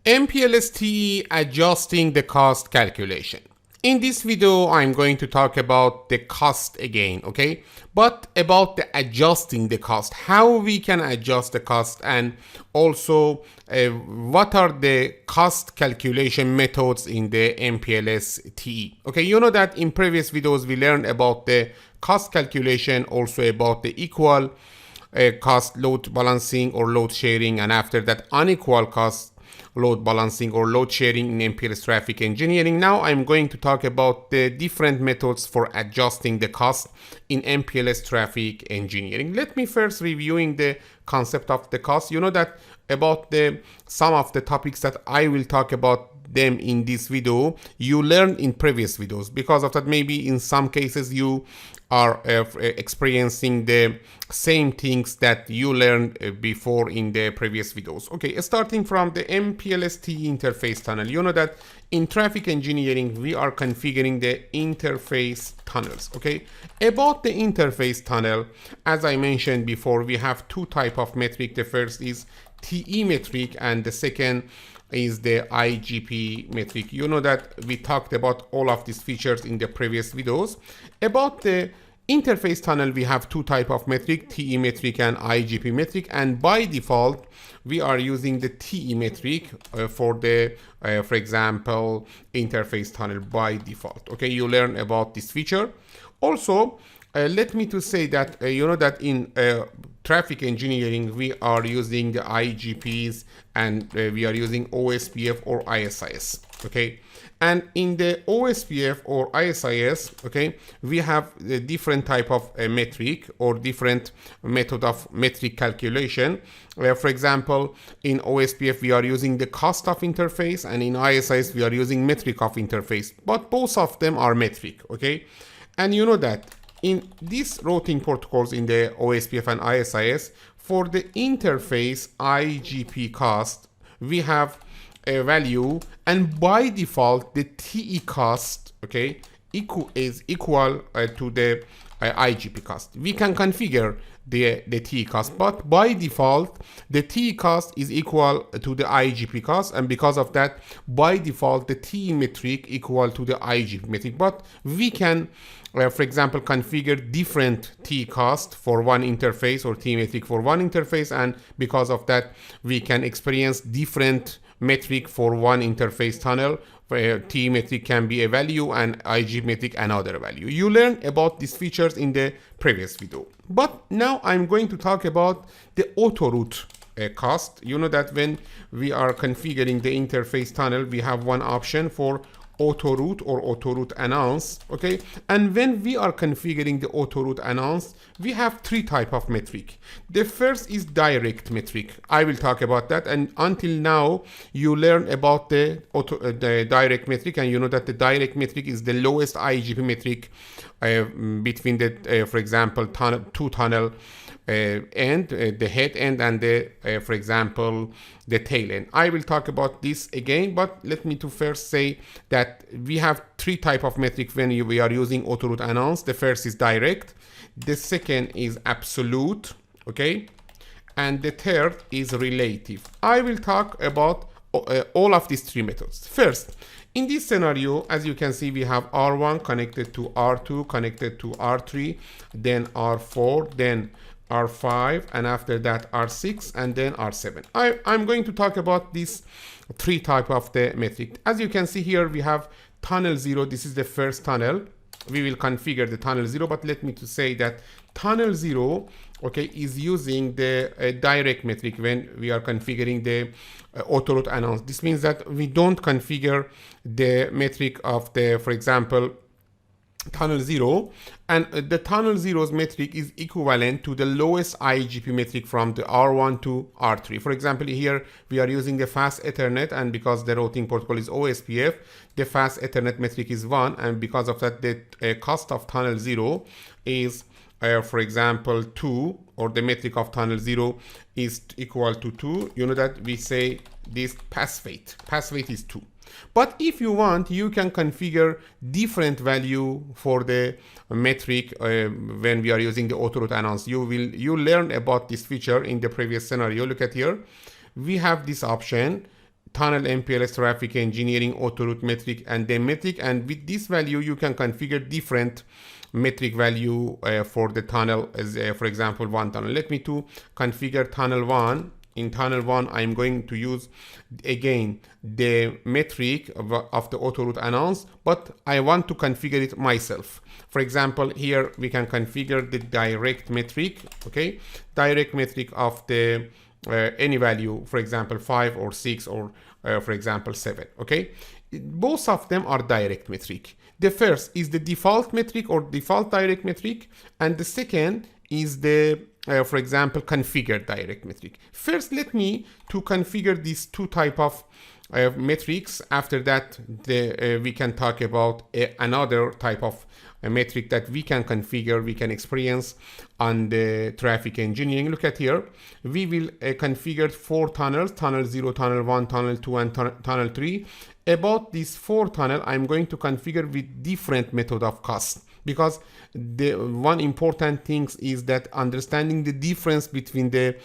MPLS TE adjusting the cost calculation. In this video, I'm going to talk about the cost again, okay? But about the adjusting the cost, how we can adjust the cost, and also what are the cost calculation methods in the MPLS TE. Okay, you know that in previous videos we learned about the cost calculation, also about the equal cost load balancing or load sharing, and after that unequal cost load balancing or load sharing in MPLS traffic engineering. Now I'm going to talk about the different methods for adjusting the cost in MPLS traffic engineering. Let me first reviewing the concept of the cost. You know that about some of the topics that I will talk about them in this video you learned in previous videos. Because of that, maybe in some cases you are experiencing the same things that you learned before in the previous videos. Okay, starting from the MPLS TE interface tunnel. You know that in traffic engineering we are configuring the interface tunnels. Okay, about the interface tunnel, as I mentioned before, we have two type of metric. The first is TE metric and the second is the IGP metric. You know that we talked about all of these features in the previous videos. About the interface tunnel, we have two type of metric, TE metric and IGP metric, and by default we are using the TE metric for the for example interface tunnel by default. Okay, you learn about this feature. Also let me to say that you know that in traffic engineering we are using the IGPs and we are using OSPF or ISIS. Okay, and in the OSPF or ISIS, okay, we have the different type of metric or different method of metric calculation. For example, in OSPF we are using the cost of interface, and in ISIS we are using metric of interface, but both of them are metric. Okay, and you know that in these routing protocols in the OSPF and ISIS, for the interface IGP cost, we have a value, and by default the TE cost, okay, is equal to the IGP cost. We can configure the TE cost, but by default the TE cost is equal to the IGP cost, and because of that by default the TE metric equal to the IGP metric. But we can for example configure different TE cost for one interface or TE metric for one interface, and because of that we can experience different metric for one interface tunnel. TE metric can be a value and IGP metric another value. You learned about these features in the previous video. But now I'm going to talk about the autoroute cost. You know that when we are configuring the interface tunnel, we have one option for autoroute or autoroute announce. Okay, and when we are configuring the autoroute announce, we have three type of metric. The first is direct metric. I will talk about that, and until now you learn about the direct metric, and you know that the direct metric is the lowest IGP metric between the for example two tunnel end, the head end, and the for example the tail end. I will talk about this again, but let me to first say that we have three type of metric when we are using autoroute announce. The first is direct, the second is absolute, okay, and the third is relative. I will talk about all of these three methods. First, in this scenario, as you can see, we have R1 connected to R2 connected to R3, then R4, then R5, and after that R6, and then R7. I'm going to talk about these three type of the metric. As you can see here, we have tunnel 0. This is the first tunnel. We will configure the tunnel 0, but let me to say that tunnel 0, okay, is using the direct metric when we are configuring the autoroute announce. This means that we don't configure the metric of the, for example, tunnel 0, and the tunnel 0's metric is equivalent to the lowest IGP metric from the R1 to R3. For example, here we are using the fast Ethernet, and because the routing protocol is OSPF, the fast Ethernet metric is 1, and because of that the cost of tunnel 0 is for example 2, or the metric of tunnel 0 is equal to 2. You know that we say this pass weight is 2. But if you want, you can configure different value for the metric when we are using the autoroute announce. You learn about this feature in the previous scenario. Look at here, we have this option tunnel MPLS traffic engineering autoroute metric and then metric, and with this value you can configure different metric value for the tunnel as for example one tunnel. Let me to configure tunnel 1. In tunnel 1 I'm going to use again the metric of the autoroute announce, but I want to configure it myself. For example, here we can configure the direct metric, okay, direct metric of the any value, for example 5 or 6 or for example 7, okay. Both of them are direct metric. The first is the default metric or default direct metric, and the second is the for example configured direct metric. First let me to configure these two type of metrics. After that we can talk about another type of metric that we can configure, we can experience on the traffic engineering. Look at here, we will configure 4 tunnels, tunnel 0, tunnel 1, tunnel 2 and tunnel 3. About these 4 tunnel I'm going to configure with different method of cost, because the one important thing is that understanding the difference between the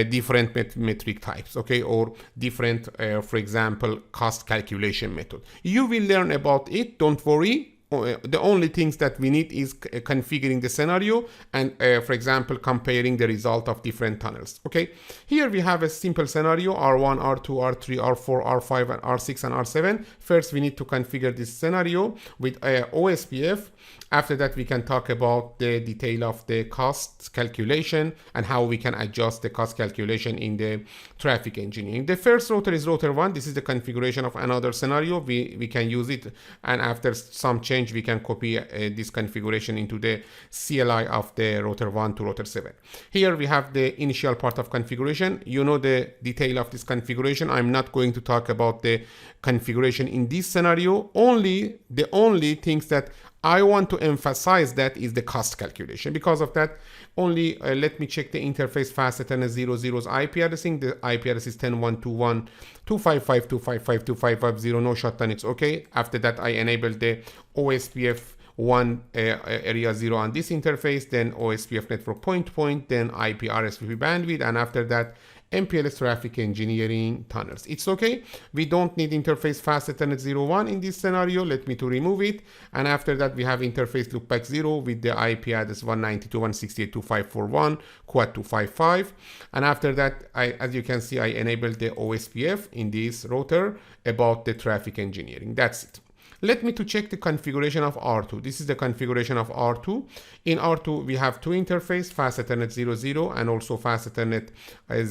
different metric types, okay, or different for example cost calculation method. You will learn about it, don't worry. The only things that we need is configuring the scenario and for example comparing the result of different tunnels. Okay, here we have a simple scenario R1, R2, R3, R4, R5 and R6 and R7. First we need to configure this scenario with OSPF. After that we can talk about the detail of the cost calculation and how we can adjust the cost calculation in the traffic engineering. The first router is router 1. This is the configuration of another scenario. We can use it, and after some change we can copy this configuration into the CLI of the router 1 to router 7. Here we have the initial part of configuration. You know the detail of this configuration. I'm not going to talk about the configuration in this scenario. The only things that I want to emphasize that is the cost calculation. Because of that, only let me check the interface fast Ethernet 00's IP addressing. The IP address is 10.1.255.255.255.255.0. No shutdown, it's okay. After that, I enable the OSPF 1 area 0 on this interface, then OSPF network point, then IP RSVP bandwidth, and after that, MPLS traffic engineering tunnels. It's okay. We don't need interface fast Ethernet 01 in this scenario. Let me to remove it. And after that, we have interface loopback 0 with the IP address 192.168.2541 quad 255. And after that, as you can see, I enabled the OSPF in this router about the traffic engineering. That's it. Let me to check the configuration of R2. This is the configuration of R2. In R2, we have two interfaces, fast Ethernet 00 and also fast Ethernet 10.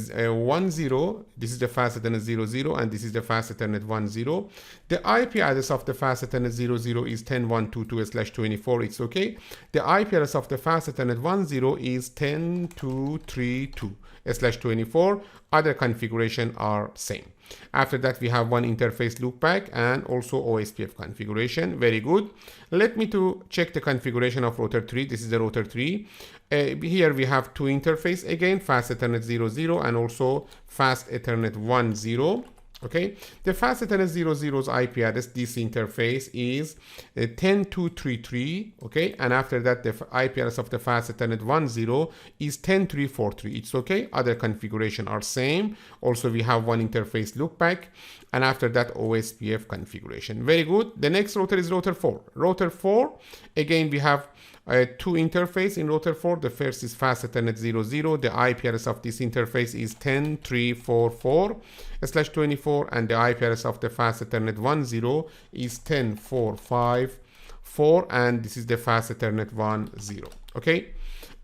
This is the fast Ethernet 00 and this is the fast Ethernet 10. The IP address of the fast Ethernet 00 is 10.122/24. It's okay. The IP address of the fast Ethernet 10 is 10.232/24. Other configuration are same. After that, we have one interface loopback and also OSPF configuration. Very good. Let me to check the configuration of router 3. This is the router 3. Here we have two interface again, fast Ethernet 00 and also fast Ethernet 10. Okay, the fast Ethernet 00's IP address, this interface is 10.233. Okay, and after that the IP address of the fast Ethernet 10 is 10.343. It's okay. Other configuration are same. Also we have one interface loopback, and after that OSPF configuration. Very good. The next router is router 4. Router 4, again we have two interface in router 4. The first is fast Ethernet 00. The IP address of this interface is 10.344/24, and the IP address of the fast Ethernet 10 is 10.454, and this is the fast Ethernet 10. Okay.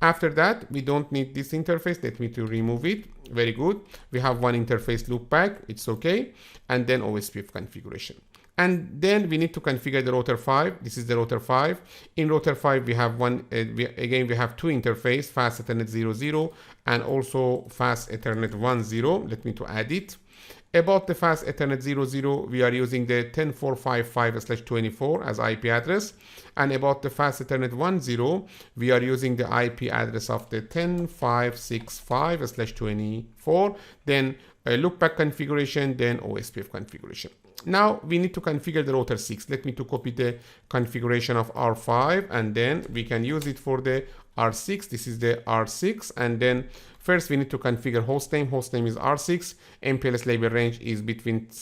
After that, we don't need this interface. Let me to remove it. Very good. We have one interface loopback. It's okay. And then OSPF configuration. And then we need to configure the router 5. This is the router 5. In router 5, we have one, we have two interface, fast Ethernet 00 and also fast Ethernet 10. Let me to add it. About the fast Ethernet 00, we are using the 10.455/24 as IP address. And about the fast Ethernet 10, we are using the IP address of the 10.565/24. Then loopback configuration, then OSPF configuration. Now we need to configure the router 6. Let me to copy the configuration of R5 and then we can use it for the R6. This is the R6, and then first we need to configure hostname. Hostname is R6. MPLS label range is between